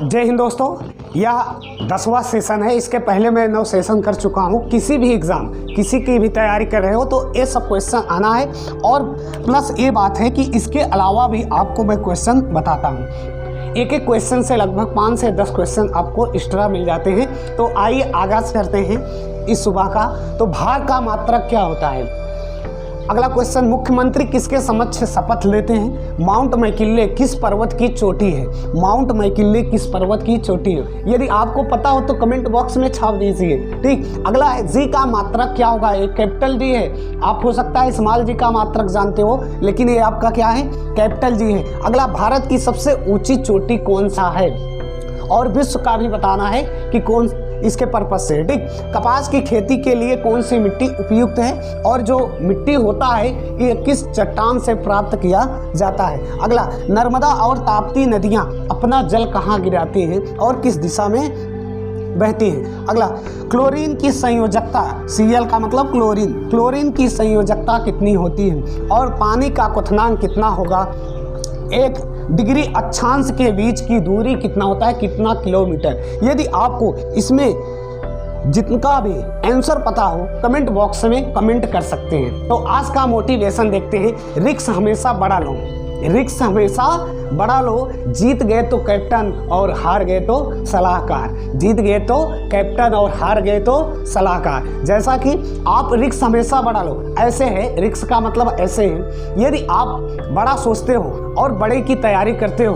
जय हिंद दोस्तों, यह 10वां सेशन है। इसके पहले मैं 9 सेशन कर चुका हूँ। किसी भी एग्ज़ाम, किसी की भी तैयारी कर रहे हो तो ये सब क्वेश्चन आना है। और प्लस ये बात है कि इसके अलावा भी आपको मैं क्वेश्चन बताता हूँ। एक एक क्वेश्चन से लगभग 5 से 10 क्वेश्चन आपको एक्स्ट्रा मिल जाते हैं। तो आइए आगाज़ करते हैं इस सुबह का। तो भार का मात्रक क्या होता है? अगला क्वेश्चन, मुख्यमंत्री किसके समक्ष शपथ लेते हैं? माउंट मैकिन्ले किस पर्वत की चोटी है? माउंट मैकिन्ले किस पर्वत की चोटी है? यदि आपको पता हो तो कमेंट बॉक्स में छाप दीजिए। ठीक। अगला है, जी का मात्रक क्या होगा? एक कैपिटल जी है। आप हो सकता है स्मॉल जी का मात्रक जानते हो, लेकिन ये आपका क्या है? कैपिटल जी है। अगला, भारत की सबसे ऊंची चोटी कौन सा है? और विश्व का भी बताना है कि कौन इसके पर्पज से। ठीक। कपास की खेती के लिए कौन सी मिट्टी उपयुक्त है? और जो मिट्टी होता है ये किस चट्टान से प्राप्त किया जाता है? अगला, नर्मदा और ताप्ती नदियां अपना जल कहाँ गिराती हैं और किस दिशा में बहती हैं? अगला, क्लोरीन की संयोजकता, Cl का मतलब क्लोरीन, क्लोरीन की संयोजकता कितनी होती है? और पानी का क्वथनांक कितना होगा? 1 डिग्री अक्षांश के बीच की दूरी कितना होता है? कितना किलोमीटर? यदि आपको इसमें जितना भी आंसर पता हो कमेंट बॉक्स में कमेंट कर सकते हैं। तो आज का मोटिवेशन देखते हैं। रिस्क हमेशा बड़ा लो, रिस्क हमेशा बड़ा लो। जीत गए तो कैप्टन और हार गए तो सलाहकार। जीत गए तो कैप्टन और हार गए तो सलाहकार। जैसा कि आप रिस्क हमेशा बड़ा लो, ऐसे है रिस्क का मतलब ऐसे है। यदि आप बड़ा सोचते हो और बड़े की तैयारी करते हो,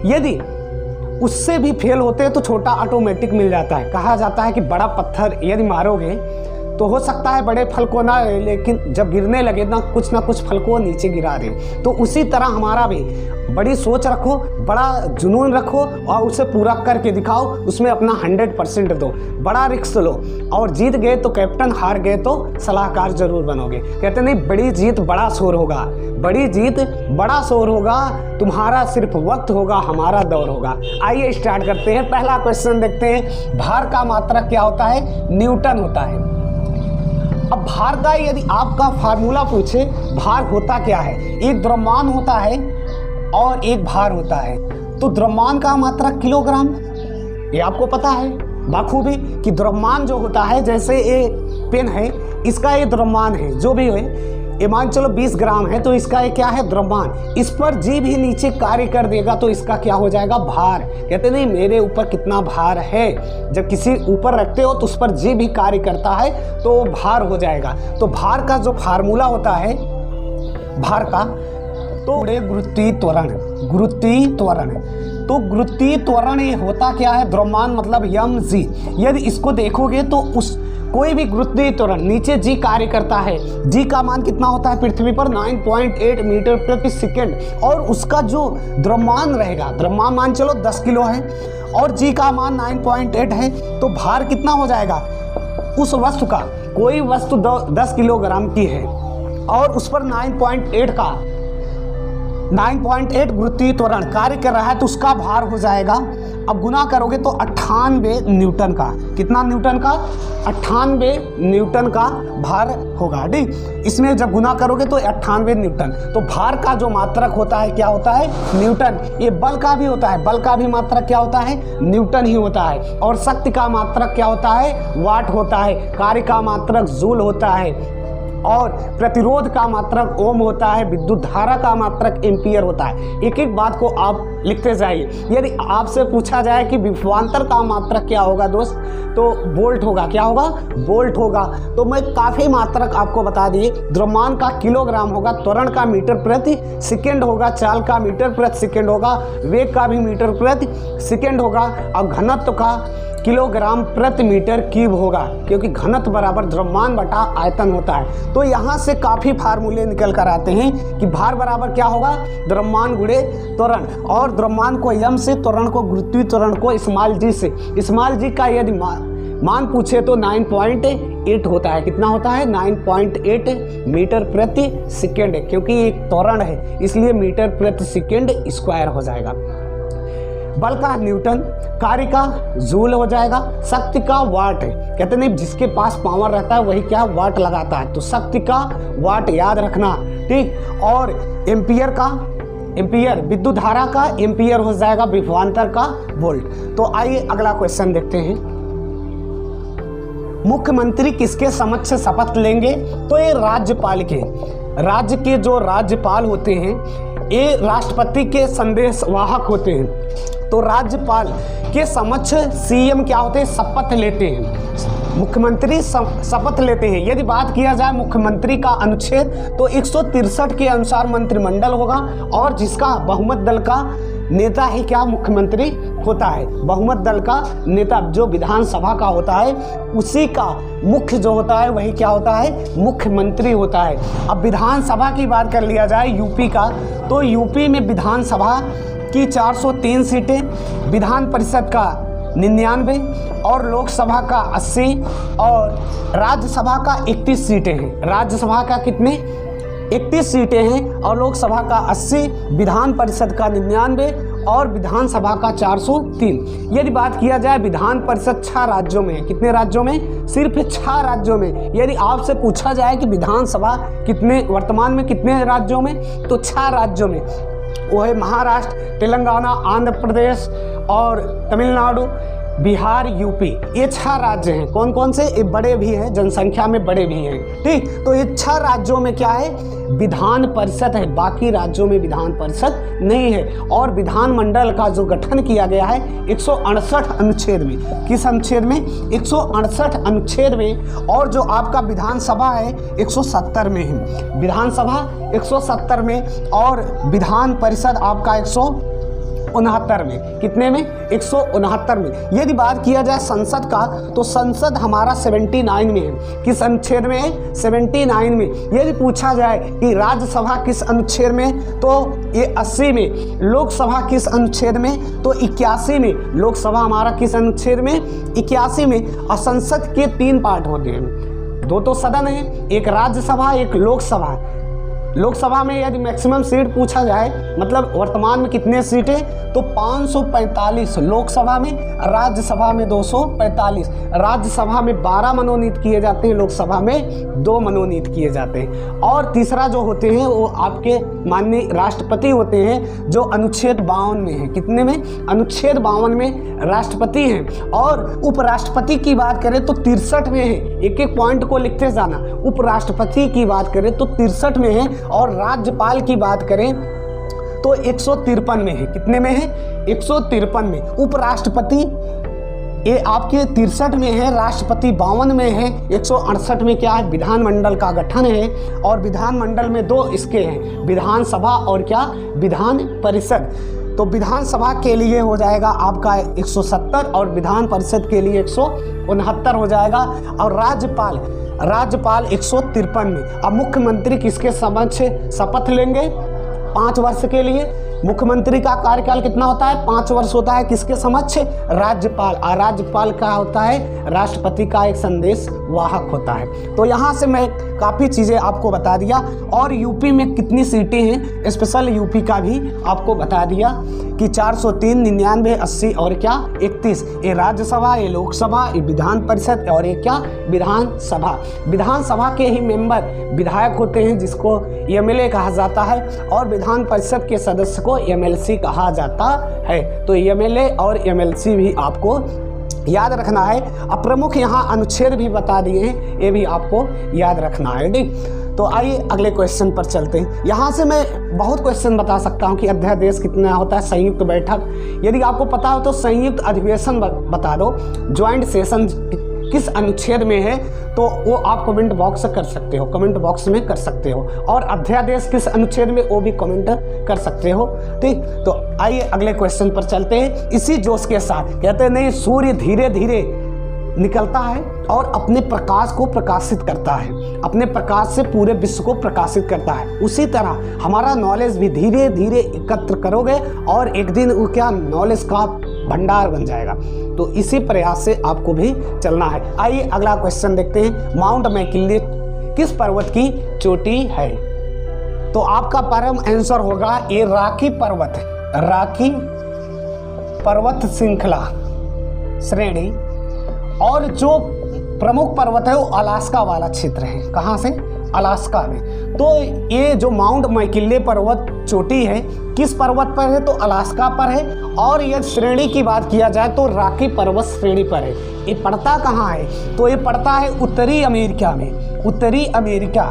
यदि उससे भी फेल होते हैं तो छोटा ऑटोमेटिक मिल जाता है। कहा जाता है कि बड़ा पत्थर यदि मारोगे तो हो सकता है बड़े फल को ना, लेकिन जब गिरने लगे ना कुछ फल को नीचे गिरा दे। तो उसी तरह हमारा भी बड़ी सोच रखो, बड़ा जुनून रखो और उसे पूरा करके दिखाओ। उसमें अपना 100% दो, बड़ा रिस्क लो। और जीत गए तो कैप्टन, हार गए तो सलाहकार जरूर बनोगे। कहते नहीं, बड़ी जीत बड़ा शोर होगा, बड़ी जीत बड़ा शोर होगा। तुम्हारा सिर्फ वक्त होगा, हमारा दौर होगा। आइए स्टार्ट करते हैं। पहला क्वेश्चन देखते हैं। भार का मात्रक क्या होता है? न्यूटन होता है। अब भार का यदि आपका फार्मूला पूछे, भार होता क्या है? एक द्रव्यमान होता है और एक भार होता है। तो द्रव्यमान का मात्रक किलोग्राम, ये आपको पता है बखूबी कि द्रव्यमान जो होता है, जैसे ये पेन है, इसका ये द्रव्यमान है, जो भी है ये मान चलो 20 ग्राम है, तो इसका ये क्या है? द्रव्यमान। इस पर जी भी नीचे कार्य कर देगा तो इसका क्या हो जाएगा? भार। कहते नहीं मेरे ऊपर कितना भार है, जब किसी ऊपर रखते हो तो उस पर जी भी कार्य करता है तो भार हो जाएगा। तो भार का जो फार्मूला होता है भार का, तो गुरुत्वीय त्वरण, गुरुत्वीय त्वरण। तो गुरुत्वीय त्वरण ये होता क्या है? द्रव्यमान मतलब mg। यदि इसको देखोगे तो उस कोई भी गुरुत्वीय त्वरण नीचे जी कार्य करता है। जी का मान कितना होता है पृथ्वी पर? 9.8 मीटर प्रति सेकेंड। और उसका जो द्रव्यमान रहेगा, द्रव्यमान मान चलो 10 किलो है और जी का मान 9.8 है, तो भार कितना हो जाएगा उस वस्तु का? कोई वस्तु 10 किलोग्राम की है और उस पर 9.8 गुरुत्वीय त्वरण कार्य कर रहा है, तो उसका भार हो जाएगा। अब गुना करोगे तो 98 न्यूटन का। कितना न्यूटन का? 98 न्यूटन का भार होगा। ठीक। इसमें जब गुना करोगे तो 98 न्यूटन। तो भार का जो मात्रक होता है क्या होता है? न्यूटन। ये बल का भी होता है, बल का भी मात्रक क्या होता है? न्यूटन ही होता है। और शक्ति का मात्रक क्या होता है? वाट होता है। कार्य का मात्रक जूल होता है। और प्रतिरोध का मात्रक ओम होता है। विद्युत धारा का मात्रक एम्पियर होता है। एक एक बात को आप लिखते जाइए। यदि आपसे पूछा जाए कि विभवांतर का मात्रक क्या होगा दोस्त, तो वोल्ट होगा। क्या होगा? वोल्ट होगा। तो मैं काफ़ी मात्रक आपको बता दिए। द्रव्यमान का किलोग्राम होगा, त्वरण का मीटर प्रति सेकेंड होगा, चाल का मीटर प्रति सेकेंड होगा, वेग का भी मीटर प्रति सेकेंड होगा, और घनत्व का किलोग्राम प्रति मीटर क्यूब होगा, क्योंकि घनत्व बराबर द्रव्यमान बटा आयतन होता है। तो यहाँ से काफ़ी फार्मूले निकल कर आते हैं कि भार बराबर क्या होगा? द्रव्यमान गुणे त्वरण। और द्रव्यमान को m से, त्वरण को, गुरुत्वीय त्वरण को स्मॉल g से। स्मॉल g का यदि मान पूछे तो 9.8 होता है। कितना होता है? 9.8 मीटर प्रति सेकेंड, क्योंकि एक त्वरण है इसलिए मीटर प्रति सेकेंड स्क्वायर हो जाएगा। बल का न्यूटन, कार्य का जूल हो जाएगा, शक्ति का वाट है। कहते नहीं जिसके पास पावर रहता है वही क्या वाट लगाता है, तो शक्ति का वाट याद रखना। ठीक। और एम्पियर का एम्पियर, विद्युत धारा का एम्पियर हो जाएगा विभवांतर का वोल्ट। तो आइए अगला क्वेश्चन देखते हैं। मुख्यमंत्री किसके समक्ष शपथ लेंगे? तो ये राज्यपाल के, राज्य के जो राज्यपाल होते हैं ये राष्ट्रपति के संदेश वाहक होते हैं। तो राज्यपाल के समक्ष सीएम क्या होते हैं? शपथ लेते हैं, मुख्यमंत्री शपथ लेते हैं। यदि बात किया जाए मुख्यमंत्री का अनुच्छेद तो 163 के अनुसार मंत्रिमंडल होगा और जिसका बहुमत दल का नेता ही क्या मुख्यमंत्री होता है। बहुमत दल का नेता जो विधानसभा का होता है उसी का मुख्य जो होता है वही क्या होता है? मुख्यमंत्री होता है। अब विधानसभा की बात कर लिया जाए यूपी का, तो यूपी में विधानसभा की 403 सीटें, विधान परिषद का 99 और लोकसभा का 80 और राज्यसभा का 31 सीटें हैं। राज्यसभा का कितने? 31 सीटें हैं और लोकसभा का 80, विधान परिषद का 99 और विधानसभा का 403। यदि बात किया जाए विधान परिषद 6 राज्यों में है। कितने राज्यों में? सिर्फ 6 राज्यों में। यदि आपसे पूछा जाए कि विधानसभा कितने वर्तमान में कितने राज्यों में, तो 6 राज्यों में। वो है महाराष्ट्र, तेलंगाना, आंध्र प्रदेश और तमिलनाडु, बिहार, यूपी। ये 6 राज्य हैं। कौन कौन से? ये बड़े भी हैं, जनसंख्या में बड़े भी हैं। ठीक, तो ये 6 राज्यों में क्या है? विधान परिषद है। बाकी राज्यों में विधान परिषद नहीं है। और विधानमंडल का जो गठन किया गया है 168 अनुच्छेद में। किस अनुच्छेद में? 168 अनुच्छेद में। और जो आपका विधानसभा है 170 में है। विधानसभा 170 में और विधान परिषद आपका 169 में। कितने में? 169 में। यदि बात किया जाए संसद का तो संसद हमारा 79 में है। किस अनुच्छेद में है? 79 में। यदि पूछा जाए कि राज्यसभा किस अनुच्छेद में, तो ये 80 में। लोकसभा किस अनुच्छेद में? तो 81 में। लोकसभा हमारा किस अनुच्छेद में? 81 में। और संसद के 3 पार्ट होते हैं, 2 तो सदन है, एक राज्यसभा एक लोकसभा। लोकसभा में यदि मैक्सिमम सीट पूछा जाए, मतलब वर्तमान में कितने सीटें, तो 545 लोकसभा में, राज्यसभा में 245। राज्यसभा में 12 मनोनीत किए जाते हैं, लोकसभा में 2 मनोनीत किए जाते हैं। और तीसरा जो होते हैं वो आपके माननीय राष्ट्रपति होते हैं जो अनुच्छेद 52 में है। कितने में? अनुच्छेद 52 में राष्ट्रपति हैं। और उपराष्ट्रपति की बात करें तो 63 में है। एक एक पॉइंट को लिखते जाना। उपराष्ट्रपति की बात करें तो 63 में है और राज्यपाल की बात करें तो 153 में है। कितने में है? 153 में। उपराष्ट्रपति ये आपके 63 में है, राष्ट्रपति 52 में है, 168 में क्या है? विधानमंडल का गठन है। और विधानमंडल में 2 इसके हैं, विधानसभा और क्या? विधान परिषद। तो विधानसभा के लिए हो जाएगा आपका 170 और विधान परिषद के लिए 169 हो जाएगा। और राज्यपाल 153 में। अब मुख्यमंत्री किसके समक्ष शपथ लेंगे? 5 वर्ष के लिए। मुख्यमंत्री का कार्यकाल कितना होता है? 5 वर्ष होता है। किसके समक्ष? राज्यपाल। और राज्यपाल का होता है राष्ट्रपति का एक संदेश वाहक होता है। तो यहाँ से मैं काफ़ी चीज़ें आपको बता दिया। और यूपी में कितनी सीटें हैं, स्पेशल यूपी का भी आपको बता दिया कि 403, 99, 80 और क्या 31। ये राज्यसभा, ये लोकसभा, ये विधान परिषद और ये क्या? विधानसभा। विधानसभा के ही मेंबर विधायक होते हैं जिसको एमएलए कहा जाता है। और विधान परिषद के सदस्य को एमएलसी कहा जाता है। तो एमएलए और एमएलसी भी आपको याद रखना है। अब प्रमुख यहाँ अनुच्छेद भी बता दिए हैं, ये भी आपको याद रखना है। ठीक, तो आइए अगले क्वेश्चन पर चलते हैं। यहाँ से मैं बहुत क्वेश्चन बता सकता हूँ कि अध्यादेश कितना होता है, संयुक्त बैठक। यदि आपको पता हो तो संयुक्त अधिवेशन बता दो, ज्वाइंट सेशन किस अनुच्छेद में है, तो वो आप कमेंट बॉक्स कर सकते हो, कमेंट बॉक्स में कर सकते हो। और अध्यादेश किस अनुच्छेद में, वो भी कमेंट कर सकते हो। ठीक, तो आइए अगले क्वेश्चन पर चलते हैं। इसी जोश के साथ कहते हैं नहीं, सूर्य धीरे धीरे निकलता है और अपने प्रकाश को प्रकाशित करता है, अपने प्रकाश से पूरे विश्व को प्रकाशित करता है। उसी तरह हमारा नॉलेज भी धीरे धीरे एकत्र करोगे और एक दिन वो क्या नॉलेज का भंडार बन जाएगा। तो इसी प्रयास से आपको भी चलना है। आइए अगला क्वेश्चन देखते हैं। माउंट मैकिनले किस पर्वत की चोटी है? तो आपका परम आंसर होगा ये रॉकी पर्वत है, रॉकी पर्वत श्रृंखला श्रेणी। और जो प्रमुख पर्वत है वो अलास्का वाला क्षेत्र है। कहाँ से? अलास्का में। तो ये जो माउंट मैकिनले पर्वत चोटी है किस पर्वत पर है, तो अलास्का पर है। और यदि श्रेणी की बात किया जाए तो रॉकी पर्वत श्रेणी पर है। ये पड़ता कहाँ है, तो ये पड़ता है उत्तरी अमेरिका में, उत्तरी अमेरिका।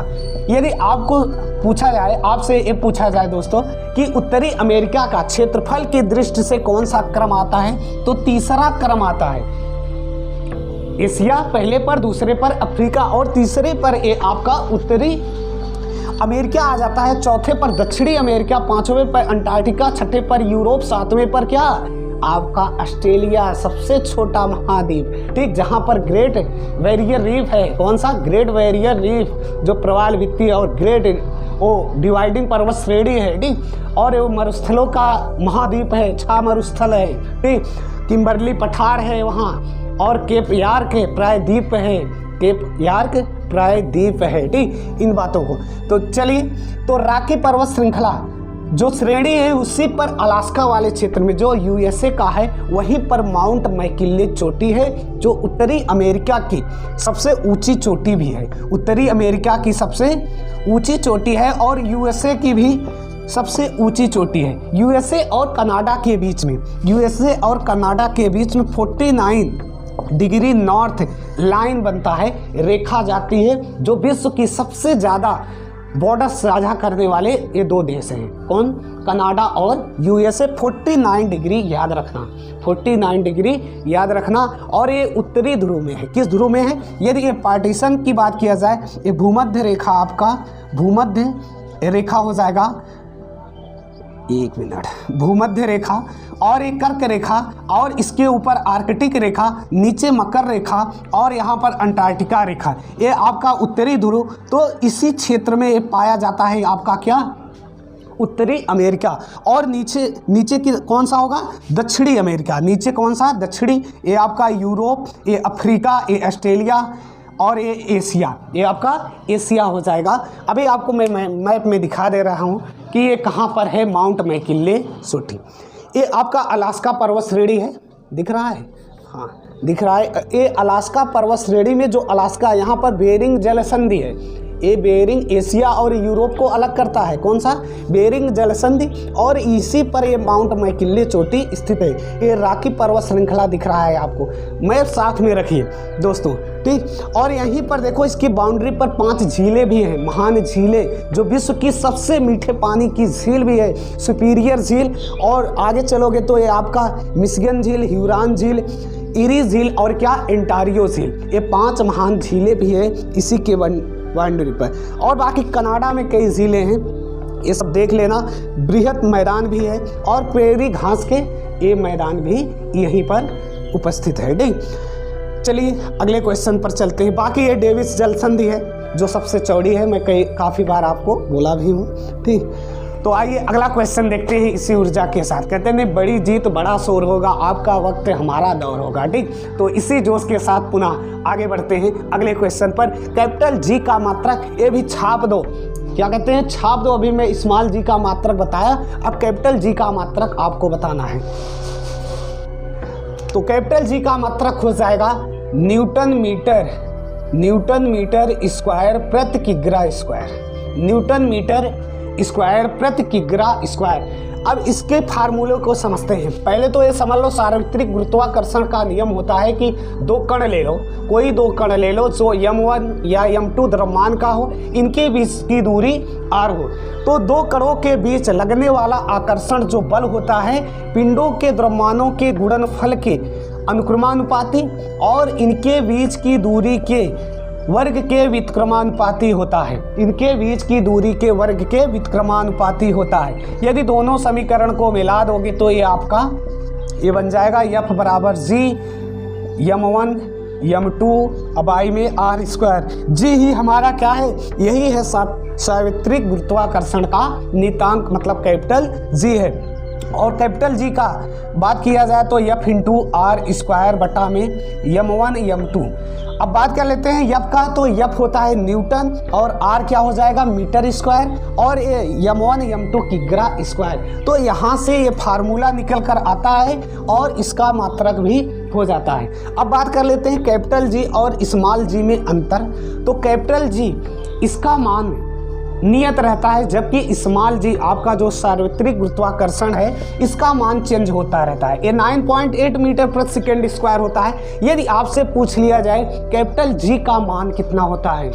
यदि आपको पूछा जाए, आपसे ये पूछा जाए दोस्तों कि उत्तरी अमेरिका का क्षेत्रफल की दृष्टि से कौन सा क्रम आता है, तो तीसरा क्रम आता है। एशिया पहले पर, दूसरे पर अफ्रीका और तीसरे पर ये आपका उत्तरी अमेरिका आ जाता है। चौथे पर दक्षिणी अमेरिका, पांचवें पर अंटार्कटिका, छठे पर यूरोप, सातवें पर क्या आपका ऑस्ट्रेलिया, सबसे छोटा महाद्वीप, ठीक, जहां पर ग्रेट बैरियर रीफ है। कौन सा? ग्रेट बैरियर रीफ, जो प्रवाल भित्ति और ग्रेट वो डिवाइडिंग पर्वत श्रेणी है, ठीक। और वो मरुस्थलों का महाद्वीप है, 6 मरुस्थल है, ठीक। किम्बर्ली पठार है वहाँ, और केप यार्क प्रायद्वीप है, केप यार्क प्रायद्वीप है, ठीक। इन बातों को तो चलिए, तो रॉकी पर्वत श्रृंखला जो श्रेणी है उसी पर अलास्का वाले क्षेत्र में जो यूएसए का है, वहीं पर माउंट मैकिन्ले चोटी है, जो उत्तरी अमेरिका की सबसे ऊंची चोटी भी है। उत्तरी अमेरिका की सबसे ऊंची चोटी है और यूएसए की भी सबसे ऊंची चोटी है। यूएसए और कनाडा के बीच में, यूएसए और कनाडा के बीच में 49 डिग्री नॉर्थ लाइन बनता है, रेखा जाती है, जो विश्व की सबसे ज़्यादा बॉर्डर साझा करने वाले ये 2 देश हैं। कौन? कनाडा और यूएसए। 49 डिग्री याद रखना, 49 डिग्री याद रखना। और ये उत्तरी ध्रुव में है। किस ध्रुव में है? यदि ये पार्टीशन की बात किया जाए, ये भूमध्य रेखा, आपका भूमध्य रेखा हो जाएगा, 1 मिनट, भूमध्य रेखा, और एक कर्क रेखा, और इसके ऊपर आर्कटिक रेखा, नीचे मकर रेखा, और यहाँ पर अंटार्कटिका रेखा। ये आपका उत्तरी ध्रुव, तो इसी क्षेत्र में ये पाया जाता है आपका क्या? उत्तरी अमेरिका। और नीचे की कौन सा होगा? दक्षिणी अमेरिका। नीचे कौन सा? दक्षिणी। ये आपका यूरोप, ये अफ्रीका, ये ऑस्ट्रेलिया और ये एशिया, ये आपका एशिया हो जाएगा। अभी आपको मैं मैप में दिखा दे रहा हूँ कि ये कहाँ पर है माउंट मैकिन्ले चोटी। ये आपका अलास्का पर्वत श्रेणी है, दिख रहा है? हाँ दिख रहा है। ये अलास्का पर्वत श्रेणी में जो अलास्का, यहाँ पर बेरिंग जल संधि है। ये बेरिंग एशिया और यूरोप को अलग करता है। कौन सा? बेरिंग जल संधि। और इसी पर ये माउंट मैकिन्ले चोटी स्थित है। ये रॉकी पर्वत श्रृंखला दिख रहा है आपको, मैप साथ में रखिए दोस्तों, ठीक। और यहीं पर देखो, इसकी बाउंड्री पर 5 झीलें भी हैं, महान झीलें, जो विश्व की सबसे मीठे पानी की झील भी है, सुपीरियर झील। और आगे चलोगे तो ये आपका मिशिगन झील, ह्यूरॉन झील, इरी झील और क्या, एंटारियो झील। ये 5 महान झीलें भी है इसी के बाउंड्री पर। और बाकी कनाडा में कई झीलें हैं, ये सब देख लेना। बृहत मैदान भी है और प्रेरी घास के ये मैदान भी यहीं पर उपस्थित है, ठीक। चलिए अगले क्वेश्चन पर चलते हैं। बाकी ये डेविस जल संधि है जो सबसे चौड़ी है, मैं काफ़ी बार आपको बोला भी हूँ, ठीक। तो आइए अगला क्वेश्चन देखते हैं इसी ऊर्जा के साथ। कहते हैं बड़ी जीत बड़ा शोर होगा, आपका वक्त हमारा दौर होगा, ठीक। तो इसी जोश के साथ पुनः आगे बढ़ते हैं अगले क्वेश्चन पर। कैपिटल जी का मात्रक, ये भी छाप दो, क्या कहते हैं? छाप दो। अभी मैं स्मॉल जी का मात्रक बताया, अब कैपिटल जी का मात्रक आपको बताना है। तो कैपिटल जी का मात्रक हो जाएगा न्यूटन मीटर स्क्वायर प्रति किग्रा स्क्वायर, न्यूटन मीटर स्क्वायर प्रति किग्रा स्क्वायर। अब इसके फार्मूले को समझते हैं। पहले तो ये समझ लो, सार्वत्रिक गुरुत्वाकर्षण का नियम होता है कि 2 कण ले लो, कोई 2 कण ले लो जो m1 या m2 द्रव्यमान का हो, इनके बीच की दूरी r हो। तो 2 कणों के बीच लगने वाला आकर्षण जो बल होता है, पिंडों के द्रव्यमानों के गुणनफल के अनुक्रमानुपाती और इनके बीच की दूरी के वर्ग के व्युत्क्रमानुपाती होता है। इनके बीच की दूरी के वर्ग के व्युत्क्रमानुपाती होता है। यदि दोनों समीकरण को मिला दोगे तो ये आपका ये बन जाएगा F बराबर G m1 m2 अब I में r स्क्वायर। G ही हमारा क्या है? यही है सार्वत्रिक गुरुत्वाकर्षण का नियतांक, मतलब कैपिटल G है। और कैपिटल जी का बात किया जाए तो F इंटू r स्क्वायर बटा में m1 m2। अब बात कर लेते हैं F का, तो F होता है न्यूटन और R क्या हो जाएगा? मीटर स्क्वायर, और ये m1 m2 किग्रा स्क्वायर। तो यहाँ से ये फार्मूला निकल कर आता है और इसका मात्रक भी हो जाता है। अब बात कर लेते हैं कैपिटल जी और स्मॉल जी में अंतर। तो कैपिटल जी, इसका मान नियत रहता है, जबकि स्मॉल जी आपका जो सार्वत्रिक गुरुत्वाकर्षण है इसका मान चेंज होता रहता है। ये 9.8 मीटर प्रति सेकेंड स्क्वायर होता है। यदि आपसे पूछ लिया जाए कैपिटल जी का मान कितना होता है,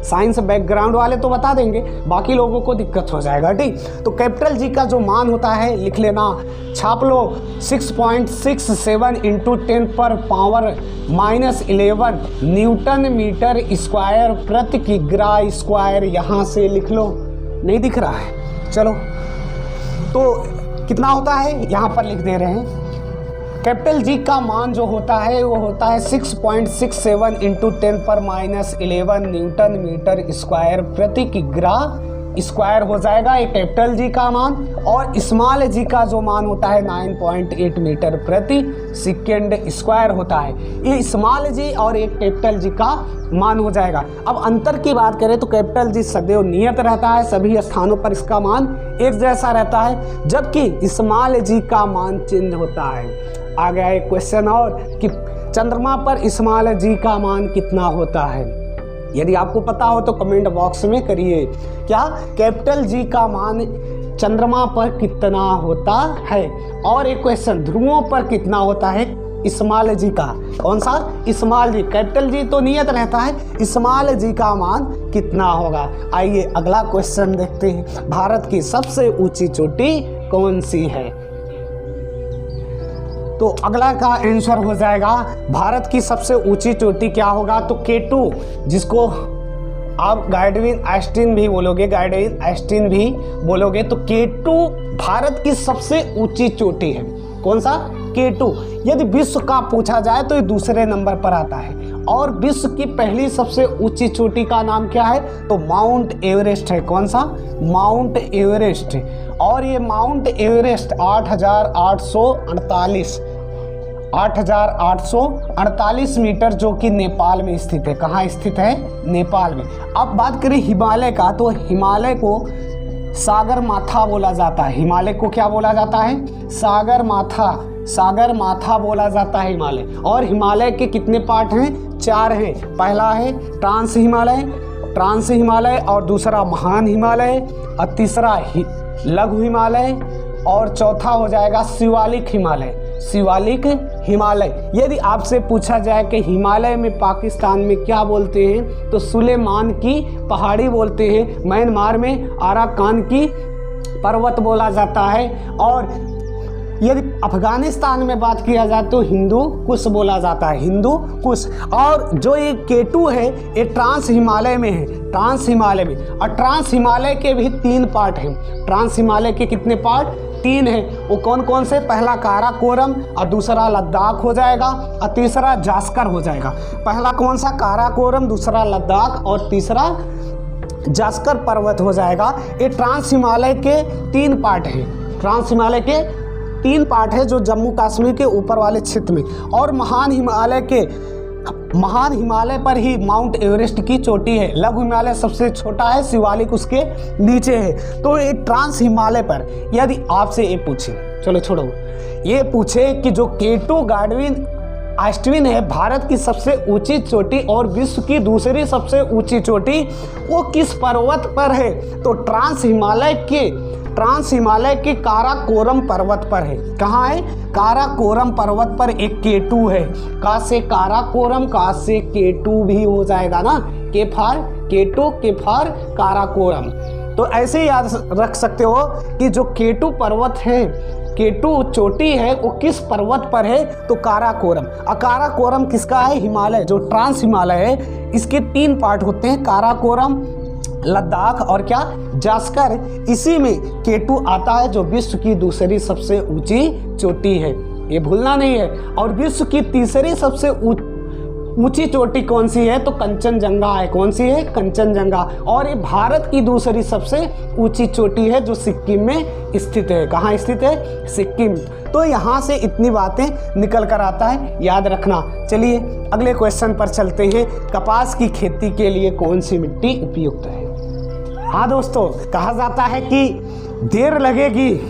साइंस बैकग्राउंड वाले तो बता देंगे, बाकी लोगों को दिक्कत हो जाएगा। ठीक, तो कैपिटल जी का जो मान होता है लिख लेना, छाप लो 6.67 इंटू 10 पर पावर -11 न्यूटन मीटर स्क्वायर प्रति किग्रा स्क्वायर। यहाँ से लिख लो, नहीं दिख रहा है, चलो तो कितना होता है यहाँ पर लिख दे रहे हैं। कैपिटल जी का मान जो होता है वो होता है 6.67 इंटू 10 पर -11 न्यूटन मीटर स्क्वायर प्रति किग्रा स्क्वायर हो जाएगा ये कैपिटल जी का मान। और स्मॉल जी का जो मान होता है 9.8 मीटर प्रति सेकेंड स्क्वायर होता है। ये स्मॉल जी और एक कैपिटल जी का मान हो जाएगा। अब अंतर की बात करें तो कैपिटल जी सदैव नियत रहता है, सभी स्थानों पर इसका मान एक जैसा रहता है, जबकि स्मॉल जी का मान चेंज होता है। आ गया एक क्वेश्चन और कि चंद्रमा पर स्मॉल जी का मान कितना होता है। यदि आपको पता हो तो कमेंट बॉक्स में करिए। क्या कैपिटल जी का मान चंद्रमा पर कितना होता है। और एक क्वेश्चन, ध्रुवों पर कितना होता है स्मॉल जी का। कौन सा? स्मॉल जी। कैपिटल जी तो नियत रहता है, स्मॉल जी का मान कितना होगा। आइए अगला क्वेश्चन देखते हैं। भारत की सबसे ऊंची चोटी कौन सी है? तो अगला का आंसर हो जाएगा भारत की सबसे ऊंची चोटी क्या होगा, तो K2, जिसको आप गाइडविन आइंस्टीन भी बोलोगे, गाइडविन आइंस्टीन भी बोलोगे, तो K2 भारत की सबसे ऊंची चोटी है। कौन सा? K2। यदि विश्व का पूछा जाए तो ये दूसरे नंबर पर आता है। और विश्व की पहली सबसे ऊंची चोटी का नाम क्या है, तो माउंट एवरेस्ट है। कौन सा? Mount Everest. और ये माउंट एवरेस्ट 8,848 मीटर जो कि नेपाल में स्थित है। कहाँ स्थित है? नेपाल में। अब बात करें हिमालय का, तो हिमालय को सागर माथा बोला जाता है। हिमालय को क्या बोला जाता है? सागर माथा बोला जाता है हिमालय। और हिमालय के कितने पार्ट हैं? 4 हैं। पहला है ट्रांस हिमालय, और दूसरा महान हिमालय, और तीसरा लघु हिमालय, और चौथा हो जाएगा शिवालिक हिमालय। यदि आपसे पूछा जाए कि हिमालय में पाकिस्तान में क्या बोलते हैं, तो सुलेमान की पहाड़ी बोलते हैं। म्यांमार में आराकान की पर्वत बोला जाता है। और यदि अफगानिस्तान में बात किया जाए तो हिंदू कुश बोला जाता है, हिंदू कुश। और जो ये K2 है ये ट्रांस हिमालय में है, ट्रांस हिमालय में। और ट्रांस हिमालय के भी 3 पार्ट हैं। ट्रांस हिमालय के कितने पार्ट? 3 हैं। वो कौन कौन से? पहला काराकोरम, और दूसरा लद्दाख हो जाएगा, और तीसरा जास्कर हो जाएगा। पहला कौन सा? काराकोरम, दूसरा लद्दाख, और तीसरा जास्कर पर्वत हो जाएगा। ये ट्रांस हिमालय के 3 पार्ट हैं। ट्रांस हिमालय के 3 पार्ट है जो जम्मू कश्मीर के ऊपर वाले क्षेत्र में। और महान हिमालय पर ही माउंट एवरेस्ट की चोटी है। लघु हिमालय सबसे छोटा है, शिवालिक उसके नीचे है। तो ये ट्रांस हिमालय पर यदि आपसे ये पूछे, चलो छोड़ो, ये पूछे कि जो K2 गाइडविन आइंस्टीन है भारत की सबसे ऊंची चोटी और विश्व की दूसरी सबसे ऊंची चोटी, वो किस पर्वत पर है, तो ट्रांस हिमालय के काराकोरम पर्वत पर है। कहाँ है? काराकोरम पर्वत पर एक K2 है। का से काराकोरम, का से K2 भी हो जाएगा ना, K for K2, K for Karakoram. तो ऐसे याद रख सकते हो कि जो K2 पर्वत है, K2 चोटी है, वो किस पर्वत पर है, तो काराकोरम। काराकोरम किसका है? हिमालय। जो ट्रांस हिमालय है इसके 3 पार्ट होते हैं, काराकोरम, लद्दाख और क्या? जास्कर। इसी में K2 आता है जो विश्व की दूसरी सबसे ऊंची चोटी है, ये भूलना नहीं है। और विश्व की तीसरी सबसे ऊंची चोटी कौन सी है, तो कंचनजंगा है। कौन सी है? कंचनजंगा। और ये भारत की दूसरी सबसे ऊंची चोटी है जो सिक्किम में स्थित है। कहाँ स्थित है? सिक्किम। तो यहाँ से इतनी बातें निकल कर आता है, याद रखना। चलिए अगले क्वेश्चन पर चलते हैं। कपास की खेती के लिए कौन सी मिट्टी उपयुक्त है? हाँ दोस्तों, कहा जाता है कि देर लगेगी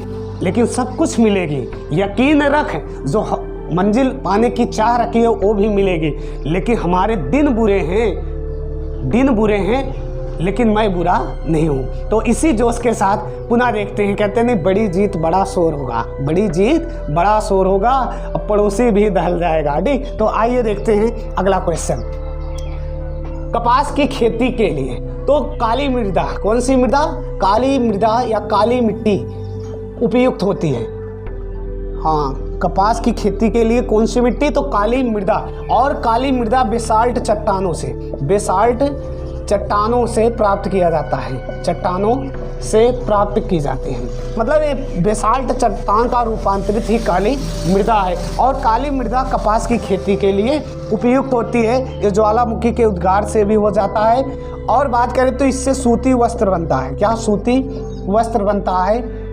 लेकिन सब कुछ मिलेगी। यकीन रख, जो मंजिल पाने की चाह रखी है वो भी मिलेगी। लेकिन हमारे दिन बुरे हैं लेकिन मैं बुरा नहीं हूँ। तो इसी जोश के साथ पुनः देखते हैं, कहते नहीं बड़ी जीत बड़ा शोर होगा, बड़ी जीत बड़ा शोर होगा, अब पड़ोसी भी दहल जाएगा। ठीक, तो आइए देखते हैं अगला क्वेश्चन। कपास की खेती के लिए तो काली मृदा, कौन सी मृदा, काली मृदा या काली मिट्टी उपयुक्त होती है। हाँ, कपास की खेती के लिए कौन सी मिट्टी, तो काली मृदा। और काली मृदा बेसाल्ट चट्टानों से, बेसाल्ट चट्टानों से प्राप्त किया जाता है, चट्टानों से प्राप्त की जाती है। मतलब ये बेसाल्ट चट्टान का रूपांतरित ही काली मृदा है। और काली मृदा कपास की खेती के लिए उपयुक्त होती है। ये ज्वालामुखी के उद्गार से भी हो जाता है। और बात करें तो इससे सूती वस्त्र बनता है। क्या सूती वस्त्र बनता है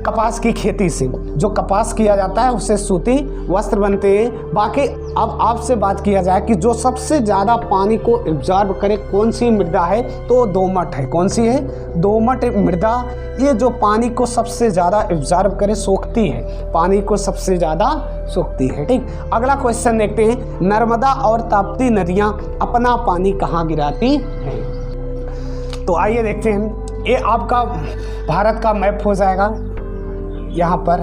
कपास की खेती से, जो कपास किया जाता है उससे सूती वस्त्र बनते हैं। बाकी अब आपसे बात किया जाए कि जो सबसे ज़्यादा पानी को एब्जॉर्ब करे कौन सी मृदा है, तो दोमट है। कौन सी है, दोमट मृदा। ये जो पानी को सबसे ज़्यादा एब्जॉर्ब करे, सोखती है, पानी को सबसे ज़्यादा सोखती है। ठीक, अगला क्वेश्चन देखते हैं। नर्मदा और ताप्ती नदियाँ अपना पानी कहाँ गिराती हैं। तो आइए देखते हैं, ये आपका भारत का मैप हो जाएगा। यहाँ पर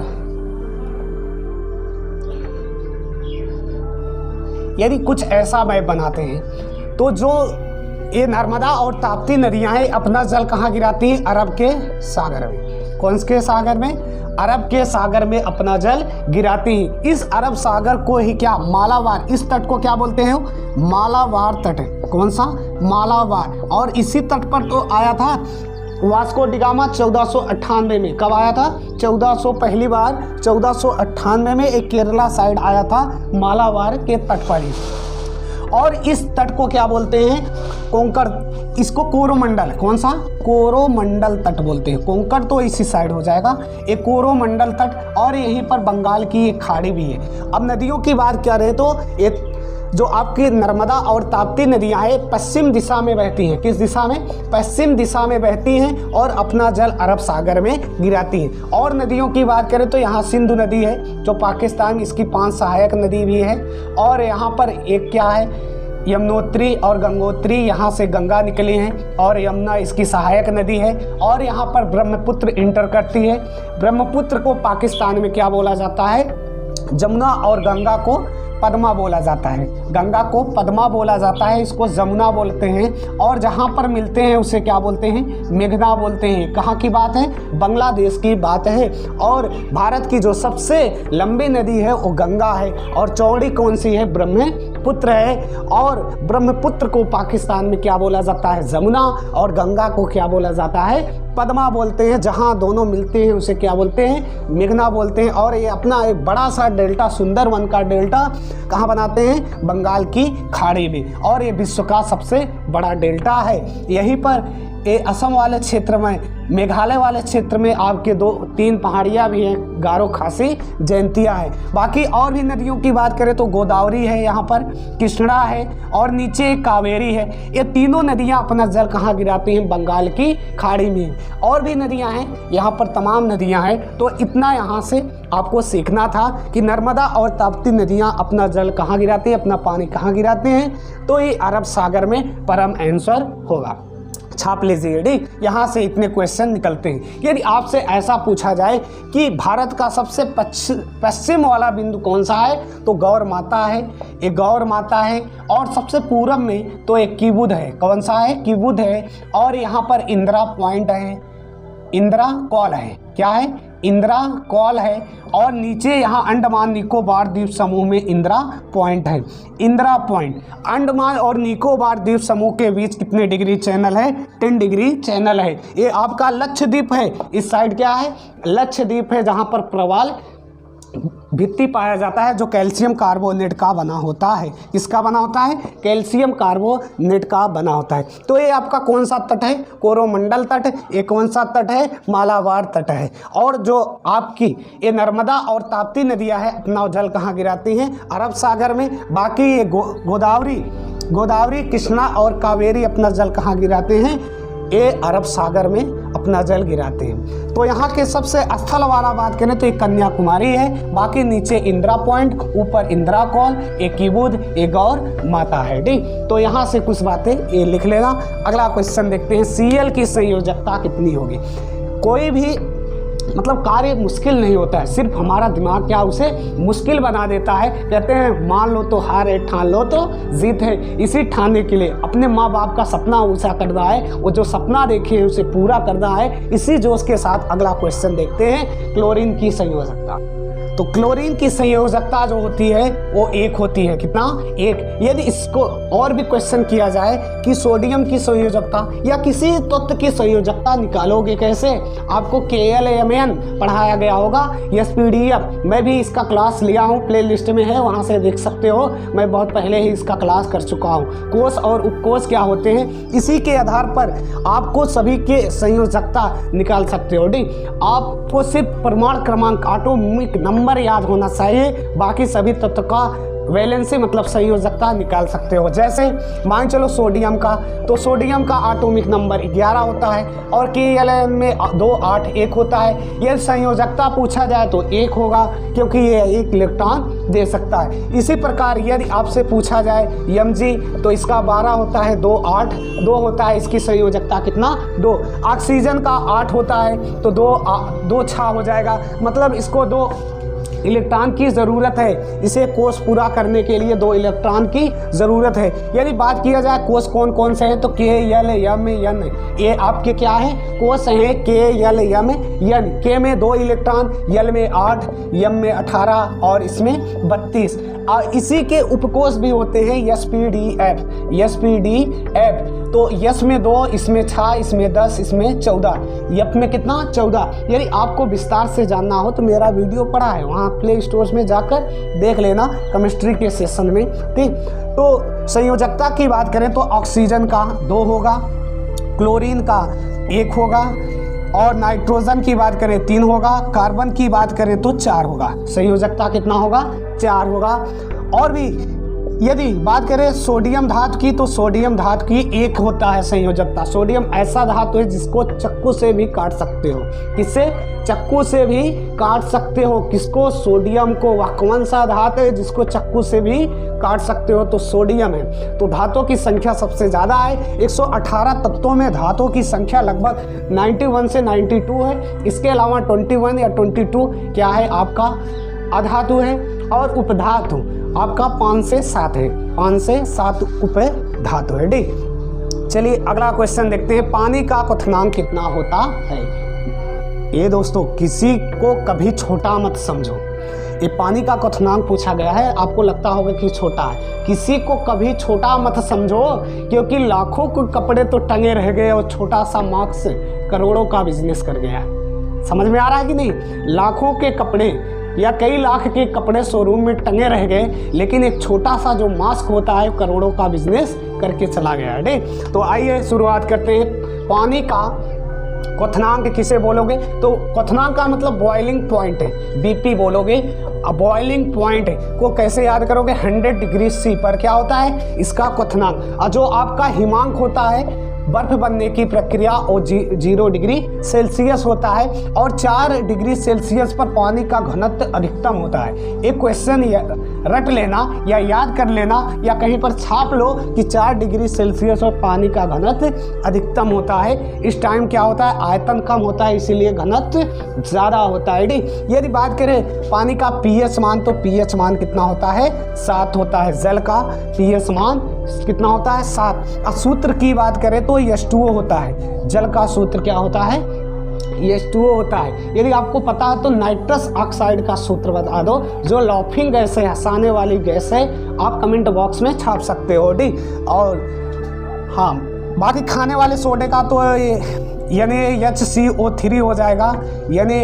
यदि कुछ ऐसा मैप बनाते हैं तो जो ये नर्मदा और ताप्ती नदियां हैं अपना जल कहाँ गिराती हैं, अरब के सागर में। कौन से सागर में, अरब के सागर में अपना जल गिराती हैं। इस अरब सागर को ही क्या, मालाबार, इस तट को क्या बोलते हैं, मालाबार तट। कौन सा, मालाबार। और इसी तट पर तो आया था वास्को डी गामा 1498 में। कब आया था, 1400, पहली बार 1498 में एक केरला साइड आया था, मालाबार के तट पर ही। और इस तट को क्या बोलते हैं, कोंकण, इसको कोरोमंडल, कौन सा, कोरोमंडल तट बोलते हैं। कोंकण तो इसी साइड हो जाएगा, एक कोरोमंडल तट। और यहीं पर बंगाल की एक खाड़ी भी है। अब नदियों की बात करें तो एक जो आपकी नर्मदा और ताप्ती नदियां हैं पश्चिम दिशा में बहती हैं। किस दिशा में, पश्चिम दिशा में बहती हैं और अपना जल अरब सागर में गिराती हैं। और नदियों की बात करें तो यहाँ सिंधु नदी है जो पाकिस्तान, इसकी 5 सहायक नदी भी है। और यहाँ पर एक क्या है, यमुनोत्री और गंगोत्री, यहाँ से गंगा निकली हैं और यमुना इसकी सहायक नदी है। और यहाँ पर ब्रह्मपुत्र इंटर करती है। ब्रह्मपुत्र को पाकिस्तान में क्या बोला जाता है, जमुना, और गंगा को पद्मा बोला जाता है। गंगा को पद्मा बोला जाता है, इसको जमुना बोलते हैं। और जहाँ पर मिलते हैं उसे क्या बोलते हैं, मेघना बोलते हैं। कहाँ की बात है, बांग्लादेश की बात है। और भारत की जो सबसे लंबी नदी है वो गंगा है। और चौड़ी कौन सी है, ब्रह्मपुत्र है। और ब्रह्मपुत्र को पाकिस्तान में क्या बोला जाता है, जमुना। और गंगा को क्या बोला जाता है, पद्मा बोलते हैं। जहाँ दोनों मिलते हैं उसे क्या बोलते हैं, मेघना बोलते हैं। और ये अपना एक बड़ा सा डेल्टा, सुंदरवन का डेल्टा कहाँ बनाते हैं, बंगाल की खाड़ी में। और ये विश्व का सबसे बड़ा डेल्टा है। यहीं पर ये असम वाले क्षेत्र में, मेघालय वाले क्षेत्र में आपके 2-3 पहाड़ियाँ भी हैं, गारो, खासी, जयंतिया है। बाकी और भी नदियों की बात करें तो गोदावरी है, यहाँ पर कृष्णा है, और नीचे कावेरी है। ये तीनों नदियाँ अपना जल कहाँ गिराती हैं, बंगाल की खाड़ी में। और भी नदियाँ हैं, यहाँ पर तमाम नदियाँ हैं। तो इतना यहाँ से आपको सीखना था कि नर्मदा और ताप्ती नदियाँ अपना जल कहाँ गिराती हैं, अपना पानी कहाँ गिराते हैं। तो ये अरब सागर में परम आंसर होगा, छाप लीजिए। ठीक, यहाँ से इतने क्वेश्चन निकलते हैं। यदि आपसे ऐसा पूछा जाए कि भारत का सबसे पश्चिम वाला बिंदु कौन सा है, तो गौर माता है, एक गौर माता है। और सबसे पूरब में तो एक किबुध है। कौन सा है, किबुध है। और यहाँ पर इंदिरा पॉइंट है, इंदिरा कॉल है। क्या है, इंदिरा कॉल है। और नीचे यहाँ अंडमान निकोबार द्वीप समूह में इंदिरा पॉइंट है। इंदिरा पॉइंट, अंडमान और निकोबार द्वीप समूह के बीच कितने डिग्री चैनल है, 10 डिग्री चैनल है। ये आपका लक्षद्वीप है। इस साइड क्या है, लक्षद्वीप है, जहाँ पर प्रवाल भित्ति पाया जाता है जो कैल्शियम कार्बोनेट का बना होता है। किसका बना होता है, कैल्शियम कार्बोनेट का बना होता है। तो ये आपका कौन सा तट है, कोरोमंडल तट। ये कौन सा तट है, मालाबार तट है। और जो आपकी ये नर्मदा और ताप्ती नदियां है अपना जल कहाँ गिराती हैं, अरब सागर में। बाकी ये गोदावरी, कृष्णा और कावेरी अपना जल कहाँ गिराते हैं, ये अरब सागर में अपना जल गिराते हैं। तो यहाँ के सबसे स्थल वाला बात करें तो एक कन्याकुमारी है, बाकी नीचे इंदिरा पॉइंट, ऊपर इंदिरा कॉल, एक कीबुद, एक गौर माता है। ठीक, तो यहाँ से कुछ बातें ये लिख लेना। अगला क्वेश्चन देखते हैं, Cl की संयोजकता कितनी होगी। कोई भी मतलब कार्य मुश्किल नहीं होता है, सिर्फ हमारा दिमाग क्या उसे मुश्किल बना देता है। कहते हैं मान लो तो हार है, ठान लो तो जीत है। इसी ठानने के लिए अपने माँ बाप का सपना ऊंचा करना है, वो जो सपना देखे है उसे पूरा करना है। इसी जोश के साथ अगला क्वेश्चन देखते हैं, क्लोरीन की संयोजकता। तो क्लोरीन की संयोजकता जो होती है वो 1 होती है। कितना? 1। यदि इसको और भी क्वेश्चन किया जाए कि सोडियम की संयोजकता या किसी तत्व की संयोजकता निकालोगे कैसे, आपको KLMN पढ़ाया गया होगा, SPDF मैं भी इसका क्लास लिया हूँ, प्ले लिस्ट में है, वहाँ से देख सकते हो। मैं बहुत पहले ही इसका क्लास कर चुका हूँ। कोष और उपकोष क्या होते हैं, इसी के आधार पर आपको सभी के संयोजकता निकाल सकते हो। आपको सिर्फ परमाणु क्रमांक, एटॉमिक नंबर याद होना चाहिए, बाकी सभी तत्व का वैलेंसी मतलब संयोजकता निकाल सकते हो। जैसे मान चलो सोडियम का, तो सोडियम का एटॉमिक नंबर 11 होता है और KLN में 2 8 1 होता है। यदि संयोजकता पूछा जाए तो 1 होगा, क्योंकि ये 1 इलेक्ट्रॉन दे सकता है। इसी प्रकार यदि आपसे पूछा जाए Mg, तो इसका 12 होता है, 2 8 2 होता है, इसकी संयोजकता कितना? 2। ऑक्सीजन का 8 होता है तो 2 6 हो जाएगा, मतलब इसको 2 इलेक्ट्रॉन की ज़रूरत है। इसे कोष पूरा करने के लिए 2 इलेक्ट्रॉन की ज़रूरत है। यदि बात किया जाए कोष कौन कौन से हैं, तो K L M N, ये आपके क्या है कोष हैं, K L M N। K में 2 इलेक्ट्रॉन, L में 8, M में 18 और इसमें 32। और इसी के उपकोष भी होते हैं SPDF। तो S में 2, इसमें 6, इसमें 10, इसमें 14, F में कितना? 14। यदि आपको विस्तार से जानना हो तो मेरा वीडियो पड़ा है, वहाँ प्ले स्टोर्स में जाकर देख लेना, केमिस्ट्री के सेशन में। ठीक, तो संयोजकता की बात करें तो ऑक्सीजन का 2 होगा, क्लोरीन का 1 होगा, और नाइट्रोजन की बात करें 3 होगा, कार्बन की बात करें तो 4 होगा। संयोजकता कितना होगा? 4 होगा। और भी यदि बात करें सोडियम धातु की, तो सोडियम धातु की 1 होता है संयोजकता। सोडियम ऐसा धातु है जिसको चाकू से भी काट सकते हो। किससे? चाकू से भी काट सकते हो। किसको? सोडियम को। वह कौन सा धातु है जिसको चाकू से भी काट सकते हो? तो सोडियम है। तो धातुओं की संख्या सबसे ज़्यादा है। 118 तत्वों में धातुओं की संख्या लगभग 91 से 92 है। इसके अलावा 21 या 22 क्या है आपका अधातु है, और उपधातु आपका 5 से 7 है। 5 से 7 उपधातु है। डी, चलिए अगला क्वेश्चन देखते हैं, पानी का क्वथनांक कितना होता है। ये दोस्तों किसी को कभी छोटा मत समझो, ये पानी का क्वथनांक पूछा गया है, आपको लगता होगा कि छोटा है। किसी को कभी छोटा मत समझो, क्योंकि लाखों के कपड़े तो टंगे रह गए और छोटा सा मार्क्स करोड़ों का बिजनेस कर गया। समझ में आ रहा है कि नहीं? लाखों के कपड़े या कई लाख के कपड़े शोरूम में टंगे रह गए, लेकिन एक छोटा सा जो मास्क होता है करोड़ों का बिजनेस करके चला गया है। ठीक, तो आइए शुरुआत करते हैं। पानी का क्वथनांक किसे बोलोगे? तो क्वथनांक का मतलब बॉइलिंग पॉइंट है, BP बोलोगे। अब बॉइलिंग पॉइंट को कैसे याद करोगे? 100 डिग्री C पर क्या होता है इसका क्वथनांक। और जो आपका हिमांक होता है बर्फ बनने की प्रक्रिया, और 0 डिग्री सेल्सियस होता है, और 4 डिग्री सेल्सियस पर पानी का घनत्व अधिकतम होता है। एक क्वेश्चन रट लेना या याद कर लेना या कहीं पर छाप लो कि 4 डिग्री सेल्सियस पर पानी का घनत्व अधिकतम होता है। इस टाइम क्या होता है? आयतन कम होता है, इसीलिए घनत्व ज़्यादा होता है। यदि बात करें पानी का pH मान, तो pH मान कितना होता है? 7 होता है। जल का pH मान कितना होता है? 7। और सूत्र की बात करें तो H2O होता है। जल का सूत्र क्या होता है? H2O होता है। यदि आपको पता है तो नाइट्रस ऑक्साइड का सूत्र बता दो, जो लॉफिंग गैस है, हंसाने वाली गैस है। आप कमेंट बॉक्स में छाप सकते हो। डी, और हाँ, बाकी खाने वाले सोडे का तो यानी HCO3 हो जाएगा, यानी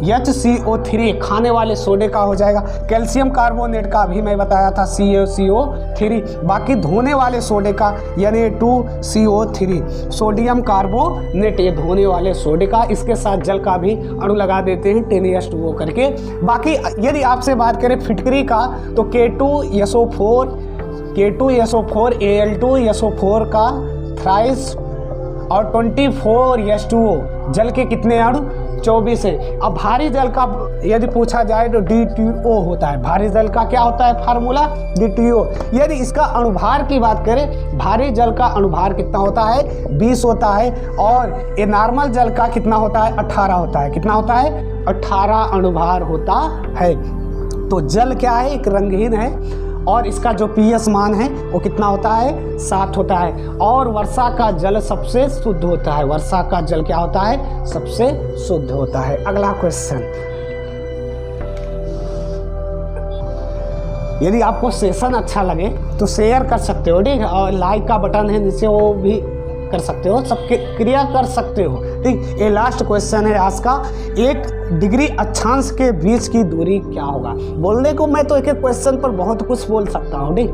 HCO3 खाने वाले सोडे का हो जाएगा। कैल्शियम कार्बोनेट का भी मैं बताया था CaCO3। बाकी धोने वाले सोडे का यानी 2CO3। सोडियम कार्बोनेट ये धोने वाले सोडे का, इसके साथ जल का भी अणु लगा देते हैं 10H2O करके। बाकी यदि आपसे बात करें फिटकरी का, तो K2SO4 Al2SO4 का थ्राइस और 24 H2O, जल के कितने अणु? 24 है। अब भारी जल का यदि पूछा जाए तो D2O होता है। भारी जल का क्या होता है फार्मूला? D2O। यदि इसका अणुभार की बात करें, भारी जल का अणुभार कितना होता है? 20 होता है। और ये नॉर्मल जल का कितना होता है? 18 होता है। कितना होता है? 18 अणुभार होता है। तो जल क्या है? एक रंगहीन है और इसका जो pH मान है वो कितना होता है? 7 होता है। और वर्षा का जल सबसे शुद्ध होता है। वर्षा का जल क्या होता है? सबसे शुद्ध होता है। अगला क्वेश्चन, यदि आपको सेशन अच्छा लगे तो शेयर कर सकते हो, ठीक है, और लाइक का बटन है नीचे, वो भी कर सकते हो, सबके क्रिया कर सकते हो, ठीक। ये लास्ट क्वेश्चन है आज का। 1 डिग्री अक्षांश के बीच की दूरी क्या होगा? बोलने को मैं तो एक एक क्वेश्चन पर बहुत कुछ बोल सकता हूँ, ठीक,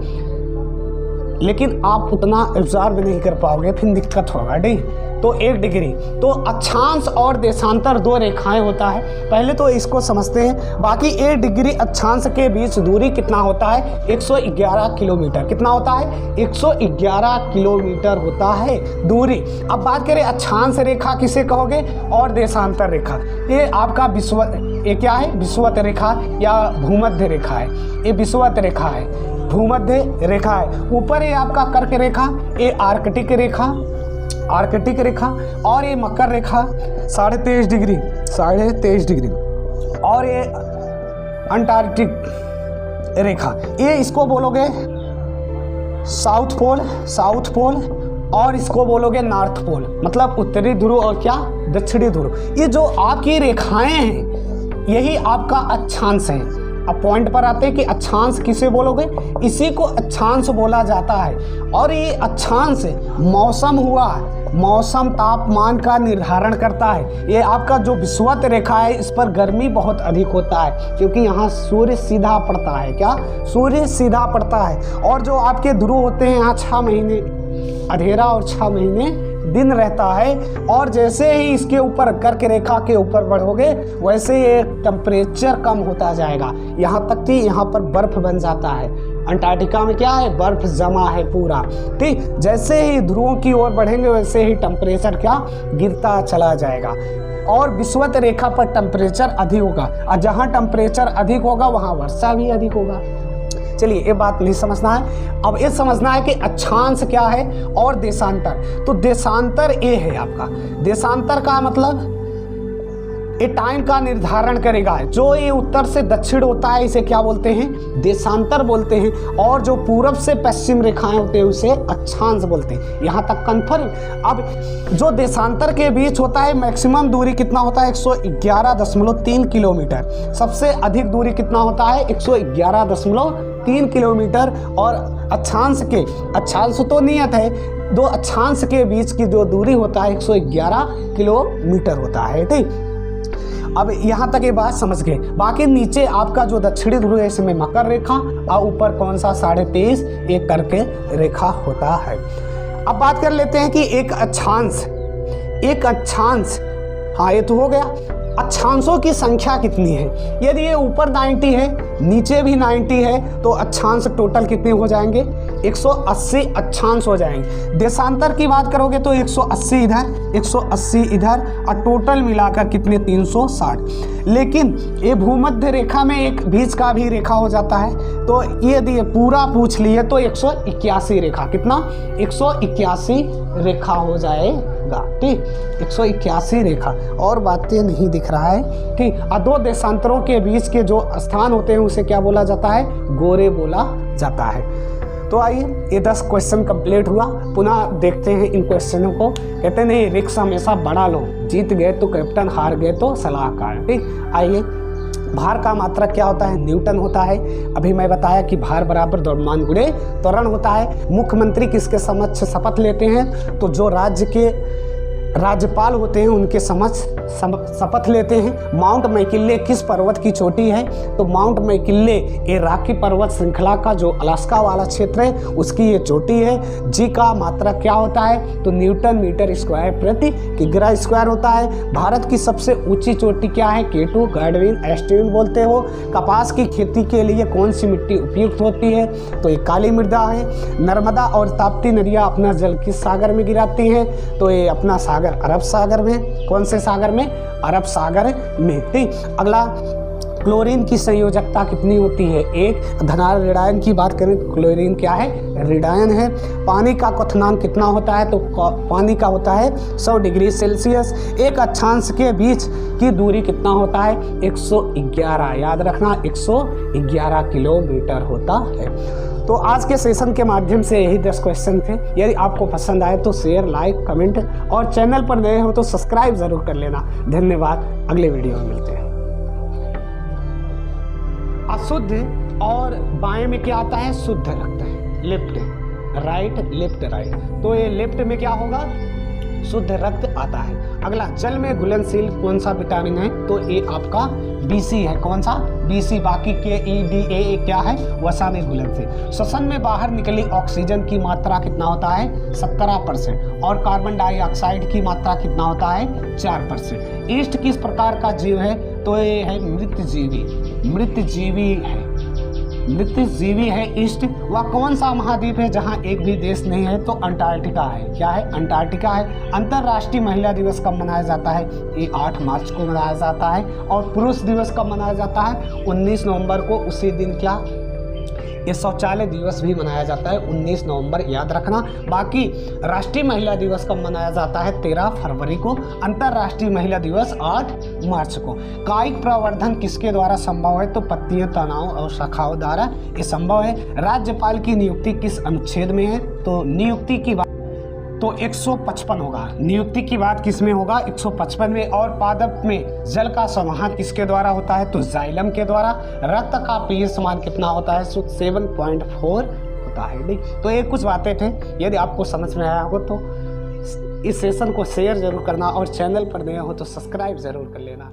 लेकिन आप उतना एब्जॉर्ब नहीं कर पाओगे, फिर दिक्कत होगा, ठीक। तो 1 डिग्री, तो अक्षांश और देशांतर 2 रेखाएं होता है। पहले तो इसको समझते हैं। बाकी 1 डिग्री अक्षांश के बीच दूरी कितना होता है? 111 किलोमीटर। कितना होता है? 111 किलोमीटर होता है दूरी। अब बात करें अक्षांश रेखा किसे कहोगे और देशांतर रेखा, ये आपका ये क्या है? विषुवत रेखा या भूमध्य रेखा है। ये विषुवत रेखा है, भूमध्य रेखा है। ऊपर ये आपका कर्क रेखा, ये आर्कटिक रेखा, आर्कटिक रेखा, और ये मकर रेखा 23.5 डिग्री, 23.5 डिग्री, और ये अंटार्कटिक रेखा, ये इसको बोलोगे साउथ पोल, साउथ पोल, और इसको बोलोगे नॉर्थ पोल, मतलब उत्तरी ध्रुव और क्या? दक्षिणी ध्रुव। ये जो आपकी रेखाएं हैं यही आपका अक्षांश है। अब पॉइंट पर आते हैं कि अक्षांश किसे बोलोगे? इसी को अक्षांश बोला जाता है। और ये अक्षांश मौसम हुआ, मौसम तापमान का निर्धारण करता है। ये आपका जो विषुवत रेखा है इस पर गर्मी बहुत अधिक होता है, क्योंकि यहाँ सूर्य सीधा पड़ता है। क्या? सूर्य सीधा पड़ता है। और जो आपके ध्रुव होते हैं यहाँ 6 महीने अंधेरा और 6 महीने दिन रहता है। और जैसे ही इसके ऊपर कर्क रेखा के ऊपर बढ़ोगे वैसे ये टेम्परेचर कम होता जाएगा, यहाँ तक कि यहाँ पर बर्फ बन जाता है। अंटार्कटिका में क्या है? बर्फ जमा है पूरा, ठीक। जैसे ही ध्रुवों की ओर बढ़ेंगे वैसे ही टेम्परेचर क्या? गिरता चला जाएगा। और विषुवत रेखा पर टेम्परेचर अधिक होगा, और जहाँ टेम्परेचर अधिक होगा वहाँ वर्षा भी अधिक होगा। चलिए, ये बात नहीं समझना है। अब ये समझना है कि अक्षांश क्या है और देशांतर। तो देशांतर ये है आपका, देशांतर का मतलब ये टाइम का निर्धारण करेगा। जो ये उत्तर से दक्षिण होता है इसे क्या बोलते हैं? देशांतर बोलते हैं। और जो पूरब से पश्चिम रेखाएं होते हैं उसे अक्षांश बोलते हैं। यहाँ तक कन्फर्म। अब जो देशांतर के बीच होता है मैक्सिमम दूरी कितना होता है? 111.3 किलोमीटर। सबसे अधिक दूरी कितना होता है? 111.3 किलोमीटर। और अक्षांश तो नियत है, 2 अक्षांश के बीच की जो दूरी होता है 111 किलोमीटर होता है, ठीक। अब यहाँ तक ये बात समझ गए। बाकी नीचे आपका जो दक्षिणी ध्रुव है इसमें मकर रेखा, और ऊपर कौन सा? 23.5 एक करके रेखा होता है। अब बात कर लेते हैं कि एक अक्षांश, हाँ ये तो हो गया। अक्षांशों की संख्या कितनी है? यदि ये ऊपर 90 है नीचे भी 90 है तो अक्षांश टोटल कितने हो जाएंगे? 180 अक्षांश हो जाएंगे। देशांतर की बात करोगे तो 180 इधर, 180 इधर, और टोटल मिलाकर कितने? 360। लेकिन ये भूमध्य रेखा में एक बीच का भी रेखा हो जाता है, तो यदि पूरा पूछ लिए तो 181 रेखा, कितना? 181 रेखा हो जाएगा, ठीक। 181 रेखा, और बातें नहीं दिख रहा है, ठीक। और 2 देशांतरों के बीच के जो स्थान होते हैं उसे क्या बोला जाता है? गोरे बोला जाता है। तो आइए, ये 10 क्वेश्चन कंप्लीट हुआ। पुनः देखते हैं इन क्वेश्चनों को। कहते नहीं, रिक्स हमेशा बड़ा लो, जीत गए तो कैप्टन, हार गए तो सलाहकार, ठीक। आइए, भार का मात्रक क्या होता है? न्यूटन होता है। अभी मैं बताया कि भार बराबर द्रव्यमान गुणे त्वरण होता है। मुख्यमंत्री किसके समक्ष शपथ लेते हैं? तो जो राज्य के राज्यपाल होते हैं उनके समक्ष शपथ लेते हैं। माउंट मैकिन्ले किस पर्वत की चोटी है? तो माउंट मैकिन्ले ये रॉकी पर्वत श्रृंखला का जो अलास्का वाला क्षेत्र है उसकी ये चोटी है। जी का मात्रा क्या होता है? तो न्यूटन मीटर स्क्वायर प्रति किग्रा स्क्वायर होता है। भारत की सबसे ऊंची चोटी क्या है? K2 गार्डविन एस्टिन बोलते हो। कपास की खेती के लिए कौन सी मिट्टी उपयुक्त होती है? तो ये काली मृदा है। नर्मदा और ताप्ती नदियाँ अपना जल किस सागर में गिराती हैं? तो ये अपना सागर अरब सागर में। कौन से सागर में? अरब सागर में। ठीक, अगला, क्लोरीन की संयोजकता कितनी होती है? 1। धनार ऋणायन की बात करें तो क्लोरीन क्या है? ऋणायन है। पानी का क्वथनांक कितना होता है? तो पानी का होता है 100 डिग्री सेल्सियस। एक अक्षांश के बीच की दूरी कितना होता है? 111। याद रखना, 111 किलोमीटर होता है। तो आज के सेशन के माध्यम से यही 10 क्वेश्चन थे। यदि आपको पसंद आए तो शेयर, लाइक, कमेंट और चैनल पर नए हो तो सब्सक्राइब जरूर कर लेना। धन्यवाद। अगले वीडियो में मिलते हैं। अशुद्ध और बाएं में क्या आता है? शुद्ध रक्त है। Left right, left right. तो ये लेफ्ट में क्या होगा? शुद्ध रक्त आता है। अगला, जल में घुलनशील कौन सा विटामिन है? तो ये आपका BC है। कौन सा? BC। बाकी के EDA क्या है? वसा में घुलनशील। श्वसन में बाहर निकली ऑक्सीजन की मात्रा कितना होता है? 17%। और कार्बन डाइऑक्साइड की मात्रा कितना होता है? 4%। ईस्ट किस प्रकार का जीव है? तो ये है मृतजीवी। मृतजीवी है, मृतजीवी है ईस्ट। वह कौन सा महाद्वीप है जहां एक भी देश नहीं है? तो अंटार्कटिका है। क्या है? अंटार्कटिका है। अंतर्राष्ट्रीय महिला दिवस कब मनाया जाता है? ये 8 मार्च को मनाया जाता है। और पुरुष दिवस कब मनाया जाता है? 19 नवंबर को। उसी दिन क्या? ये शौचालय दिवस भी मनाया जाता है 19 नवंबर, याद रखना। बाकी राष्ट्रीय महिला दिवस कब मनाया जाता है? 13 फरवरी को। अंतर्राष्ट्रीय महिला दिवस 8 मार्च को। कायिक प्रवर्धन किसके द्वारा संभव है? तो पत्तियों, तनाव और शाखाओं द्वारा ये संभव है। राज्यपाल की नियुक्ति किस अनुच्छेद में है? तो नियुक्ति की बात तो 155 होगा। नियुक्ति की बात किस में होगा? 155 में। और पादप में जल का संवहन किसके द्वारा होता है? तो जाइलम के द्वारा। रक्त का pH मान कितना होता है? 7.4 होता है। नहीं, तो ये कुछ बातें थे। यदि आपको समझ में आया हो तो इस सेशन को शेयर जरूर करना और चैनल पर नए हो तो सब्सक्राइब जरूर कर लेना।